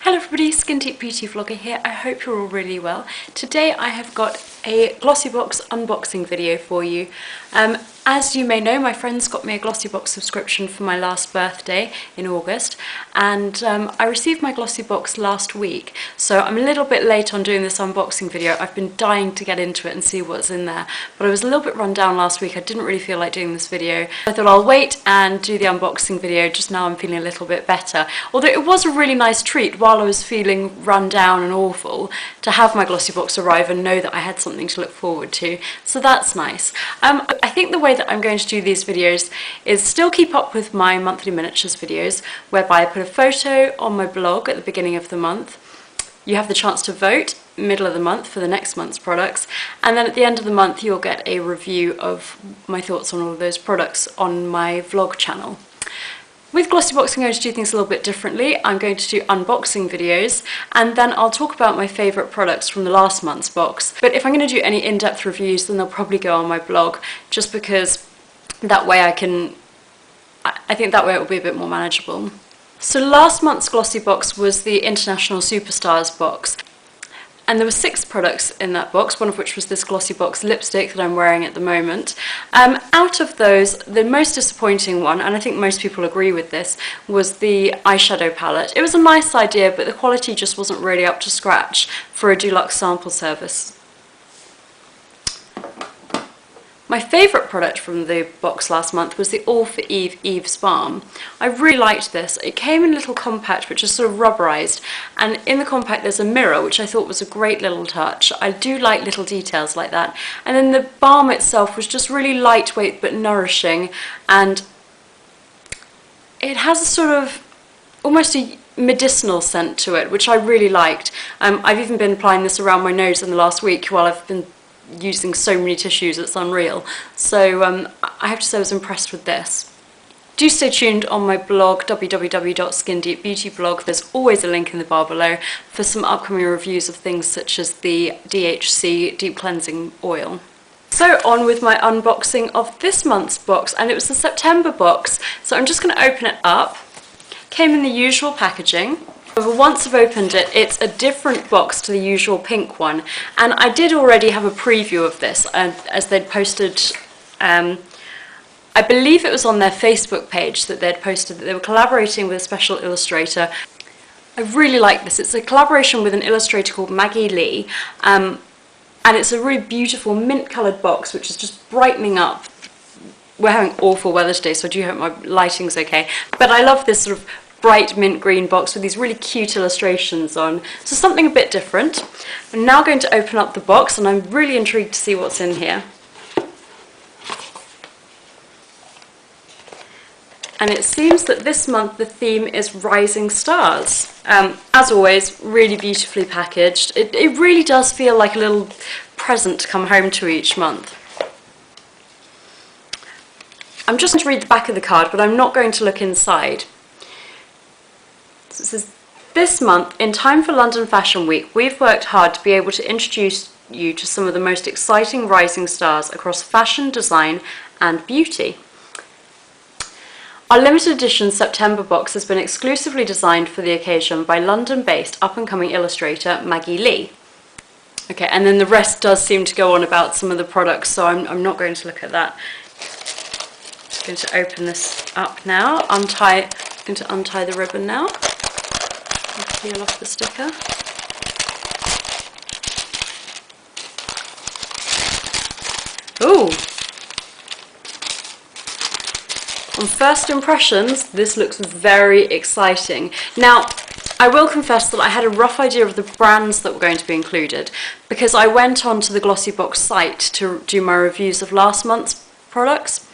Hello everybody, Skin Deep Beauty Vlogger here. I hope you're all really well. Today I have got a Glossybox unboxing video for you. As you may know, my friends got me a Glossybox subscription for my last birthday in August, and I received my Glossybox last week, so I'm a little bit late on doing this unboxing video. I've been dying to get into it and see what's in there, but I was a little bit run down last week. I didn't really feel like doing this video. I thought I'll wait and do the unboxing video. Just now I'm feeling a little bit better, although it was a really nice treat while I was feeling run down and awful to have my Glossybox arrive and know that I had something to look forward to, so that's nice. I think the way that I'm going to do these videos is still keep up with my monthly miniatures videos, whereby I put a photo on my blog at the beginning of the month. You have the chance to vote middle of the month for the next month's products, and then at the end of the month you'll get a review of my thoughts on all of those products on my vlog channel. With Glossybox I'm going to do things a little bit differently. I'm going to do unboxing videos, and then I'll talk about my favourite products from the last month's box. But if I'm going to do any in-depth reviews, then they'll probably go on my blog, just because that way I think that way it will be a bit more manageable. So last month's Glossybox was the International Superstars box. And there were 6 products in that box, one of which was this Glossybox lipstick that I'm wearing at the moment. Out of those, the most disappointing one, and I think most people agree with this, was the eyeshadow palette. It was a nice idea, but the quality just wasn't really up to scratch for a deluxe sample service. My favourite product from the box last month was the All for Eve Eve's Balm. I really liked this. It came in a little compact which is sort of rubberized, and in the compact there's a mirror, which I thought was a great little touch. I do like little details like that. And then the balm itself was just really lightweight but nourishing, and it has a sort of almost a medicinal scent to it, which I really liked. I've even been applying this around my nose in the last week while I've been using so many tissues, it's unreal. So I have to say I was impressed with this. Do stay tuned on my blog, www.skindeepbeautyblog. There's always a link in the bar below for some upcoming reviews of things such as the DHC Deep Cleansing Oil. So on with my unboxing of this month's box, and it was the September box, so I'm just going to open it up. Came in the usual packaging. Once I've opened it, it's a different box to the usual pink one, and I did already have a preview of this as they'd posted, I believe it was on their Facebook page that they'd posted that they were collaborating with a special illustrator. I really like this. It's a collaboration with an illustrator called Maggie Lee, and it's a really beautiful mint coloured box which is just brightening up. We're having awful weather today, so I do hope my lighting's okay, but I love this sort of bright mint green box with these really cute illustrations on. So something a bit different. I'm now going to open up the box, and I'm really intrigued to see what's in here. And it seems that this month the theme is Rising Stars. As always, really beautifully packaged. It really does feel like a little present to come home to each month. I'm just going to read the back of the card, but I'm not going to look inside. It says, this month, in time for London Fashion Week, we've worked hard to be able to introduce you to some of the most exciting rising stars across fashion, design and beauty. Our limited edition September box has been exclusively designed for the occasion by London-based up-and-coming illustrator Maggie Lee. Okay, and then the rest does seem to go on about some of the products, so I'm not going to look at that. I'm going to open this up now, I'm going to untie the ribbon now. Peel off the sticker. Ooh! On first impressions, this looks very exciting. Now, I will confess that I had a rough idea of the brands that were going to be included, because I went onto the Glossybox site to do my reviews of last month's products.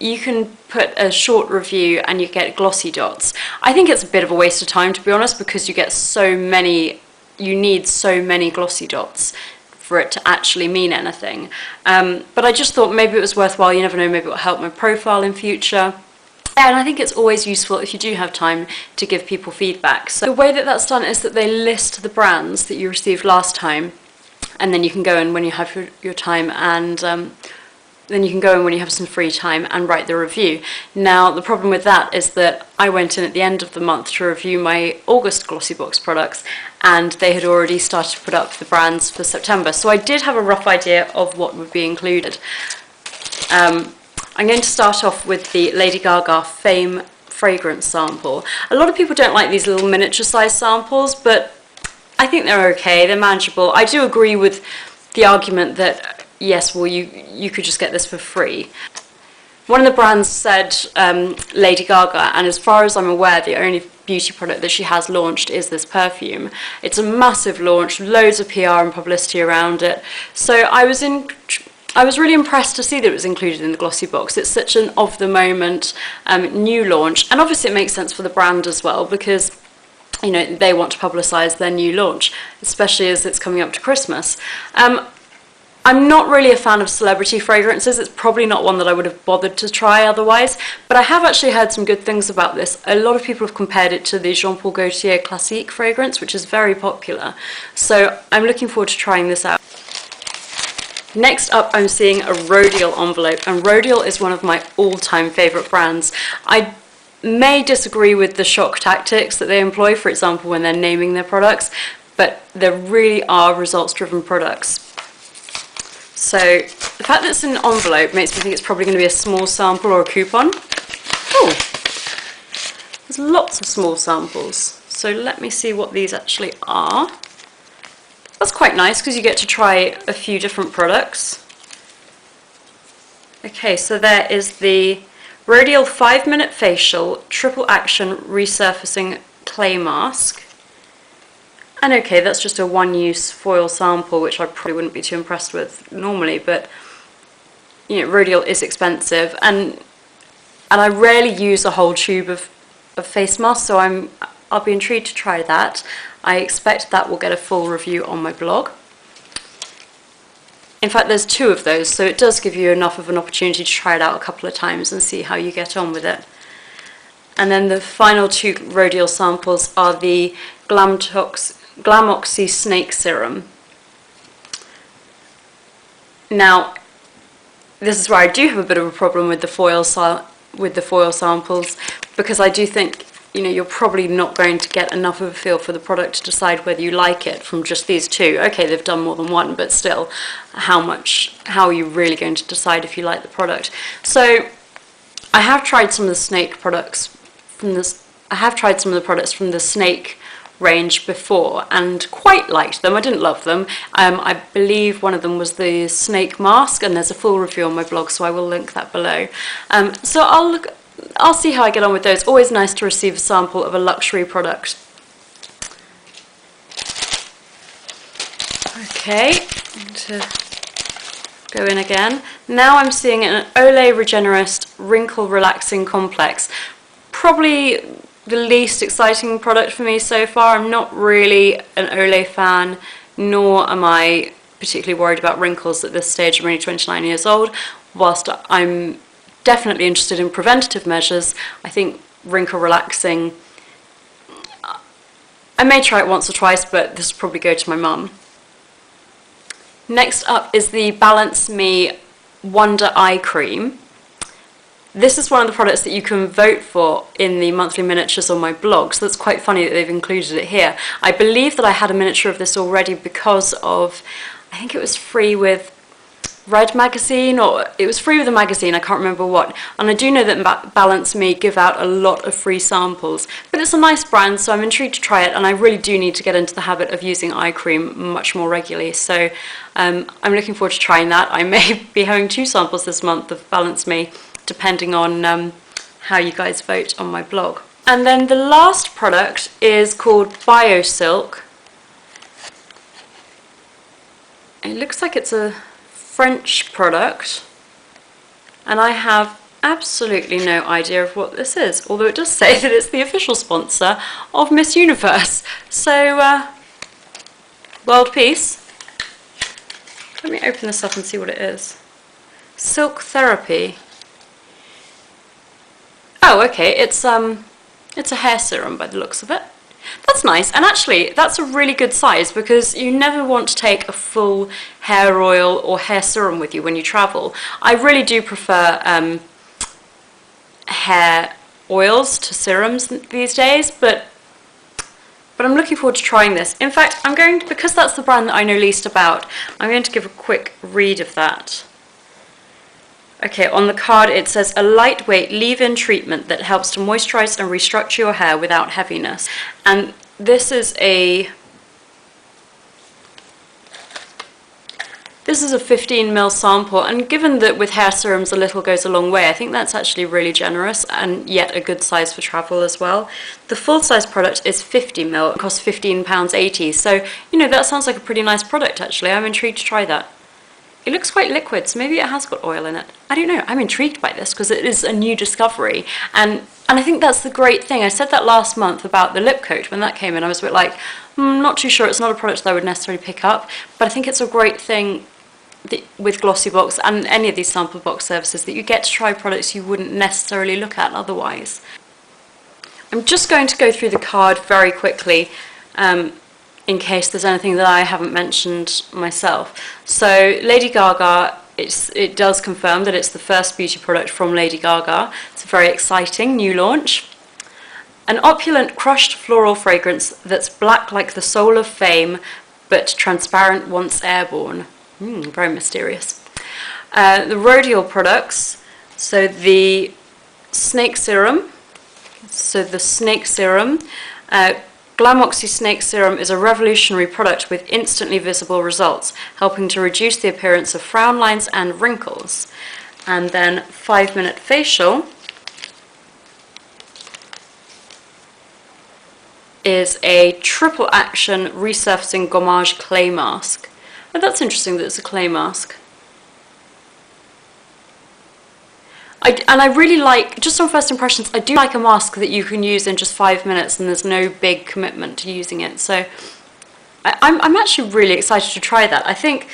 You can put a short review and you get glossy dots. I think it's a bit of a waste of time, to be honest, because you get so many, you need so many glossy dots for it to actually mean anything. But I just thought maybe it was worthwhile. You never know, maybe it will help my profile in future. And I think it's always useful if you do have time to give people feedback. So the way that that's done is that they list the brands that you received last time, and then you can go in when you have your time and then you can go in when you have some free time and write the review. Now, the problem with that is that I went in at the end of the month to review my August Glossybox products, and they had already started to put up the brands for September. So I did have a rough idea of what would be included. I'm going to start off with the Lady Gaga Fame fragrance sample. A lot of people don't like these little miniature size samples, but I think they're okay, they're manageable. I do agree with the argument that, yes, well, you could just get this for free. One of the brands said Lady Gaga, and as far as I'm aware, the only beauty product that she has launched is this perfume. It's a massive launch, loads of PR and publicity around it. So I was really impressed to see that it was included in the Glossybox. It's such an of-the-moment new launch, and obviously it makes sense for the brand as well, because you know, they want to publicise their new launch, especially as it's coming up to Christmas. I'm not really a fan of celebrity fragrances. It's probably not one that I would have bothered to try otherwise, but I have actually heard some good things about this. A lot of people have compared it to the Jean Paul Gaultier Classique fragrance, which is very popular. So I'm looking forward to trying this out. Next up, I'm seeing a Rodial envelope, and Rodial is one of my all-time favourite brands. I may disagree with the shock tactics that they employ, for example, when they're naming their products, but there really are results-driven products. So the fact that it's an envelope makes me think it's probably going to be a small sample or a coupon. Oh, there's lots of small samples. So let me see what these actually are. That's quite nice because you get to try a few different products. Okay, so there is the Rodial 5-minute facial triple action resurfacing clay mask. And okay, that's just a one-use foil sample, which I probably wouldn't be too impressed with normally, but you know, Rodial is expensive, and I rarely use a whole tube of face masks, so I'll be intrigued to try that. I expect that will get a full review on my blog. In fact, there's 2 of those, so it does give you enough of an opportunity to try it out a couple of times and see how you get on with it. And then the final 2 Rodial samples are the Glamoxy Snake Serum. Now, this is where I do have a bit of a problem with the foil samples, because I do think, you know, you're probably not going to get enough of a feel for the product to decide whether you like it from just these 2. Okay, they've done more than one, but still, how are you really going to decide if you like the product? So I have tried some of the snake products from this. I have tried some of the products from the snake range before and quite liked them. I didn't love them. I believe one of them was the snake mask, and there's a full review on my blog, so I will link that below. So I'll see how I get on with those. Always nice to receive a sample of a luxury product. Okay, to go in again. Now I'm seeing an Olay Regenerist Wrinkle Relaxing Complex. Probably the least exciting product for me so far. I'm not really an Olay fan, nor am I particularly worried about wrinkles at this stage. I'm only 29 years old. Whilst I'm definitely interested in preventative measures, I think wrinkle relaxing, I may try it once or twice, but this will probably go to my mum. Next up is the Balance Me Wonder Eye Cream. This is one of the products that you can vote for in the monthly miniatures on my blog, so that's quite funny that they've included it here. I believe that I had a miniature of this already because of, I think it was free with Red magazine, or it was free with a magazine, I can't remember what, and I do know that Balance Me give out a lot of free samples, but it's a nice brand, so I'm intrigued to try it, and I really do need to get into the habit of using eye cream much more regularly, so I'm looking forward to trying that. I may be having 2 samples this month of Balance Me, depending on how you guys vote on my blog. And then the last product is called Biosilk. It looks like it's a French product, and I have absolutely no idea of what this is, although it does say that it's the official sponsor of Miss Universe. So, world peace. Let me open this up and see what it is. Silk Therapy. Oh, okay, it's a hair serum by the looks of it. That's nice, and actually that's a really good size because you never want to take a full hair oil or hair serum with you when you travel. I really do prefer hair oils to serums these days, but I'm looking forward to trying this. In fact, I'm going to, because that's the brand that I know least about, I'm going to give a quick read of that. Okay, on the card it says a lightweight leave-in treatment that helps to moisturize and restructure your hair without heaviness. And this is a 15ml sample, and given that with hair serums a little goes a long way, I think that's actually really generous and yet a good size for travel as well. The full-size product is 50ml, it costs £15.80, so you know that sounds like a pretty nice product actually. I'm intrigued to try that. It looks quite liquid, so maybe it has got oil in it. I don't know, I'm intrigued by this because it is a new discovery, and I think that's the great thing. I said that last month about the lip coat when that came in. I was a bit like, not too sure, it's not a product that I would necessarily pick up, but I think it's a great thing with Glossybox and any of these sample box services that you get to try products you wouldn't necessarily look at otherwise. I'm just going to go through the card very quickly in case there's anything that I haven't mentioned myself. So Lady Gaga, it does confirm that it's the first beauty product from Lady Gaga. It's a very exciting new launch. An opulent crushed floral fragrance that's black like the soul of fame but transparent once airborne. Very mysterious. The Rodial products, so the Snake Serum, Glamoxy Snake Serum is a revolutionary product with instantly visible results, helping to reduce the appearance of frown lines and wrinkles. And then 5-minute facial is a triple action resurfacing Gommage clay mask. Oh, that's interesting that it's a clay mask. And I really like, just on first impressions, I do like a mask that you can use in just 5 minutes and there's no big commitment to using it. So I'm actually really excited to try that. I think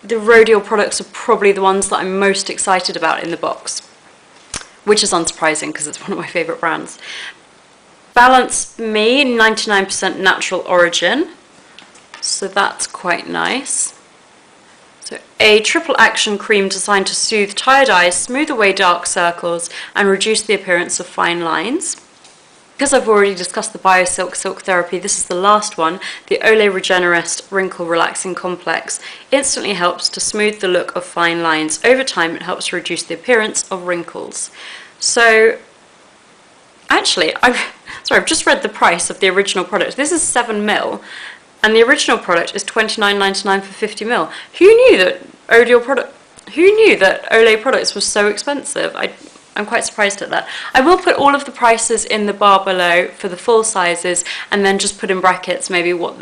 the Rodial products are probably the ones that I'm most excited about in the box, which is unsurprising because it's one of my favourite brands. Balance Me, 99% natural origin. So that's quite nice. So a triple action cream designed to soothe tired eyes, smooth away dark circles and reduce the appearance of fine lines. Because I've already discussed the Biosilk Silk Therapy, this is the last one. The Olay Regenerist Wrinkle Relaxing Complex instantly helps to smooth the look of fine lines. Over time it helps to reduce the appearance of wrinkles. So actually, I've just read the price of the original product. This is 7ml. And the original product is $29.99 for 50ml. Who knew that Olay products was so expensive? I'm quite surprised at that. I will put all of the prices in the bar below for the full sizes, and then just put in brackets maybe what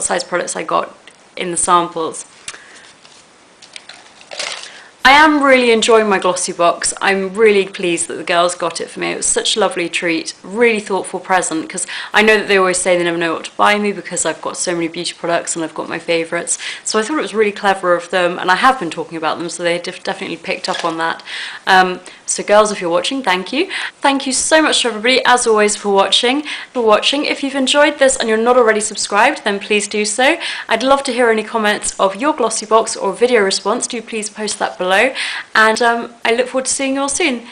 size products I got in the samples. I am really enjoying my Glossybox. I'm really pleased that the girls got it for me. It was such a lovely treat, really thoughtful present, because I know that they always say they never know what to buy me because I've got so many beauty products and I've got my favourites. So I thought it was really clever of them, and I have been talking about them, so they definitely picked up on that. So girls, if you're watching, thank you. Thank you so much to everybody, as always, for watching. If you've enjoyed this and you're not already subscribed, then please do so. I'd love to hear any comments of your Glossybox or video response. Do please post that below. And I look forward to seeing you all soon.